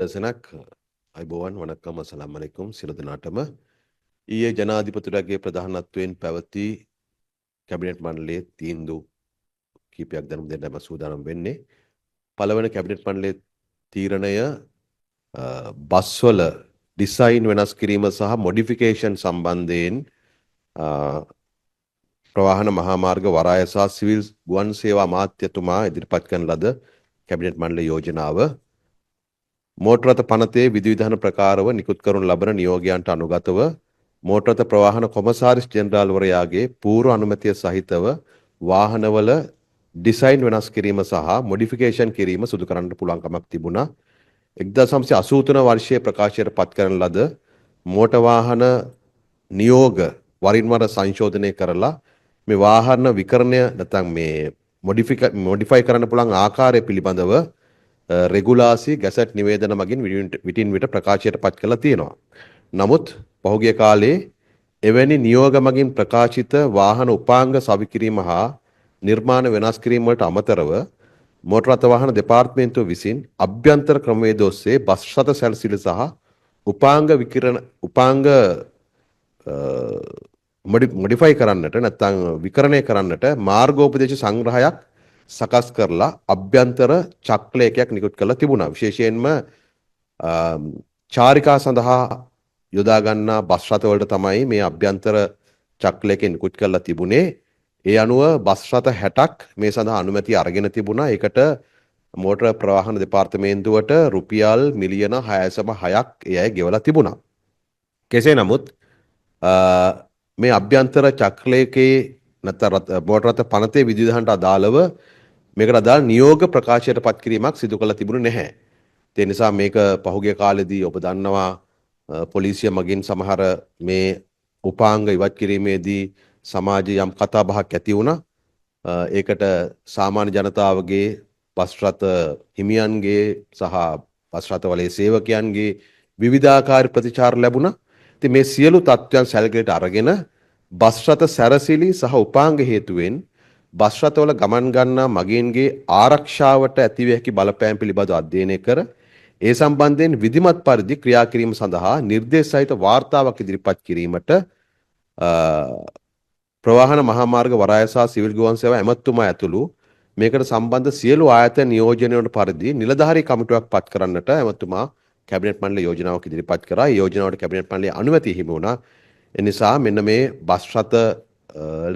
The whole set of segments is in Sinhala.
දසනක් අයිබෝවන් වනක්කම අසලාමලයිකුම් සියලු දෙනාටම ඊයේ ජනාධිපතිතුමාගේ ප්‍රධානත්වයෙන් පැවති කැබිනට් මණ්ඩලයේ තීන්දුව කීපයක් දැනුම් දෙන්නම සූදානම් වෙන්නේ. පළවෙනි කැබිනට් මණ්ඩලයේ තීරණය බස්වල ඩිසයින් වෙනස් කිරීම සහ මොඩිෆිකේෂන් සම්බන්ධයෙන් ප්‍රවාහන මහා මාර්ග වරාය සහ සිවිල් ගුවන් සේවා අමාත්‍යතුමා ඉදිරිපත් කරන ලද කැබිනට් මණ්ඩල යෝජනාව මෝටර රථ පනතේ විධිවිධාන ප්‍රකාරව නිකුත් කරනු ලබන නියෝගයන්ට අනුගතව මෝටර රථ ප්‍රවාහන කොමසාරිස් ජෙනරාල්වරයාගේ පූර්ව අනුමැතිය සහිතව වාහනවල ඩිසයින් වෙනස් කිරීම සහ මොඩිෆිකේෂන් කිරීම සිදු කරන්නට පුළුවන්කමක් තිබුණා. 1983 වර්ෂයේ ප්‍රකාශයට පත් කරන ලද මෝටර වාහන නියෝග වරින් වර සංශෝධනය කරලා මේ වාහන විකරණය නැත්නම් මේ මොඩිෆයි කරන්න පුළුවන් ආකාරය පිළිබඳව රෙගුලාසි ගැසට් නිවේදන මගින් විටින් විට ප්‍රකාශයට පත් කරලා තියෙනවා. නමුත් පහුගිය කාලේ එවැනි නියෝග මගින් ප්‍රකාශිත වාහන උපාංග සවිකිරීම හා නිර්මාණ වෙනස් කිරීම වලට අමතරව මෝටර රථ වාහන දෙපාර්තමේන්තුව විසින් අභ්‍යන්තර ක්‍රමවේද ඔස්සේ බස් රථ සැලසිලි සහ උපාංග මොඩිෆයි කරන්නට නැත්නම් විකරණය කරන්නට මාර්ගෝපදේශ සංග්‍රහයක් සකස් කරලා අභ්‍යන්තර චක්‍රලයකයක් නිකුත් කරලා තිබුණා. විශේෂයෙන්ම චාරිකා සඳහා යොදා ගන්නා බස් රථ වලට තමයි මේ අභ්‍යන්තර චක්‍රලයක නිකුත් කරලා තිබුණේ. ඒ අනුව බස් රථ 60ක් මේ සඳහා අනුමැතිය අරගෙන තිබුණා. ඒකට මෝටර ප්‍රවාහන දෙපාර්තමේන්තුවට රුපියල් මිලියන 6.6ක් ඒ අය ගෙවලා තිබුණා. කෙසේ නමුත් මේ අභ්‍යන්තර චක්‍රලයකේ නැත්නම් මෝටර රථ පනතේ විධිවිධානට අදාළව මේකට අදාළ නියෝග ප්‍රකාශයට පත් කිරීමක් සිදු කළ තිබුණේ නැහැ. ඒ නිසා මේක පහුගිය කාලෙදී ඔබ දන්නවා පොලිසිය මගින් සමහර මේ උපාංග ඉවත් කිරීමේදී සමාජයේ යම් කතා බහක් ඇති වුණා. ඒකට සාමාන්‍ය ජනතාවගේ බස් රථ හිමියන්ගේ සහ බස් රථවලේ සේවකයන්ගේ විවිධාකාර ප්‍රතිචාර ලැබුණා. ඉතින් මේ සියලු තත්ත්වයන් සැලකිලිට අරගෙන බස් රථ සැරසිලි සහ උපාංග හේතුවෙන් බස් රථවල ගමන් ගන්නා මගීන්ගේ ආරක්ෂාවට ඇතිවිය හැකි බලපෑම් පිළිබඳව අධ්‍යයනය කර ඒ සම්බන්ධයෙන් විධිමත් පරිදි ක්‍රියා කිරීම සඳහා නිර්දේශ සහිත වාර්තාවක් ඉදිරිපත් කිරීමට ප්‍රවාහන මහා මාර්ග වරාය සහ සිවිල් ගුවන් සේවා ඇමතුමා ඇතුළු මේකට සම්බන්ධ සියලු ආයතන නියෝජනය වන පරිදි නිලධාරී කමිටුවක් පත් කරන්නට ඇමතුමා කැබිනට් මණ්ඩල යෝජනාවක් ඉදිරිපත් කරා. ඒ යෝජනාවට කැබිනට් මණ්ඩලයේ අනුමැතිය හිමි වුණා. එනිසා මෙන්න මේ බස් රථ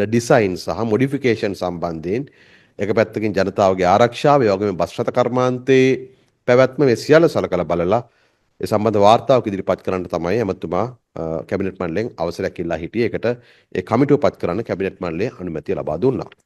ඩිසයින් සහ මොඩිෆිකේෂන් සම්බන්ධයෙන් එක පැත්තකින් ජනතාවගේ ආරක්ෂාව ඒ වගේම බස් රථ කර්මාන්තයේ පැවැත්ම මේ සියල්ල සලකලා බලලා ඒ සම්බන්ධ වාර්තාවක් ඉදිරිපත් කරන්න තමයි ඇමතුමා කැබිනට් මණ්ඩලයෙන් අවසරයක් ඉල්ලා හිටියේ. ඒකට ඒ කමිටුව පත් කරන්න කැබිනට් මණ්ඩලයේ අනුමැතිය ලබා දුන්නා.